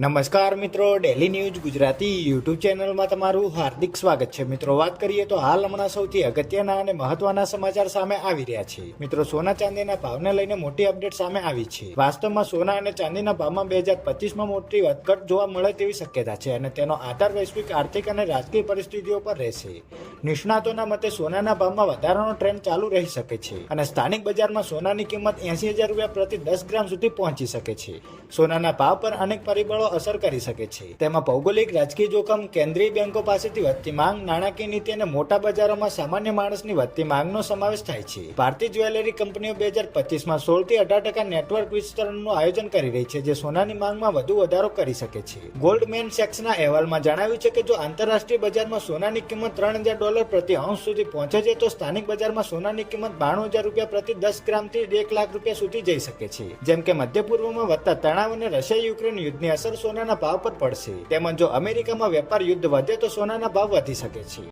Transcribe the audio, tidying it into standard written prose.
નમસ્કાર મિત્રો, daily news Gujarati YouTube ચેનલમાં તમારું હાર્દિક સ્વાગત છે. મિત્રો, વાત કરીએ તો હાલ હમણાં સૌથી અગત્યના અને મહત્વના સમાચાર સામે આવી રહ્યા છે. મિત્રો, સોના ચાંદીના ભાવને લઈને મોટી અપડેટ સામે આવી છે. વાસ્તવમાં સોના અને ચાંદીના ભાવમાં 2025માં મોટી વધઘટ જોવા મળે તેવી શક્યતા છે અને તેનો આધાર વૈશ્વિક આર્થિક અને રાજકીય પરિસ્થિતિઓ પર રહેશે. નિષ્ણાતોના મતે સોનાના ભાવમાં વધારાનો ટ્રેન્ડ ચાલુ રહી શકે છે અને સ્થાનિક બજારમાં સોનાની કિંમત 80,000 રૂપિયા પ્રતિ 10 ગ્રામ સુધી પહોંચી શકે છે. સોનાના ભાવ પર અનેક પરિબળો અસર કરી શકે છે. તેમાં ભૌગોલિક, રાજકીય જોખમ, કેન્દ્રીય બેંકો પાસેથી વધતી માંગ, નાણાકીય નીતિ અને મોટા બજારોમાં સામાન્ય માણસની વધતી માંગનો સમાવેશ થાય છે. ભારતીય જ્વેલરી કંપનીઓ 2025માં 16 થી 18% નેટવર્ક વિસ્તરણનું આયોજન કરી રહી છે, જે સોનાની માંગમાં વધુ વધારો કરી શકે છે. ગોલ્ડમેન સેક્સના અહેવાલમાં જણાવ્યું છે કે જો આંતરરાષ્ટ્રીય બજારમાં સોનાની કિંમત $3,000 પ્રતિ અંશ સુધી પહોંચે છે, તો સ્થાનિક બજારમાં સોનાની કિંમત 92,000 રૂપિયા પ્રતિ 10 ગ્રામથી 1 લાખ રૂપિયા સુધી જઈ શકે છે. જેમ કે મધ્ય પૂર્વમાં વધતા તણાવ અને રશિયા-યુક્રેન યુદ્ધની અસર સોનાના ભાવ પર પડશે. તેમજ જો અમેરિકામાં વેપાર યુદ્ધ વધે તો સોનાના ભાવ વધી શકે છે.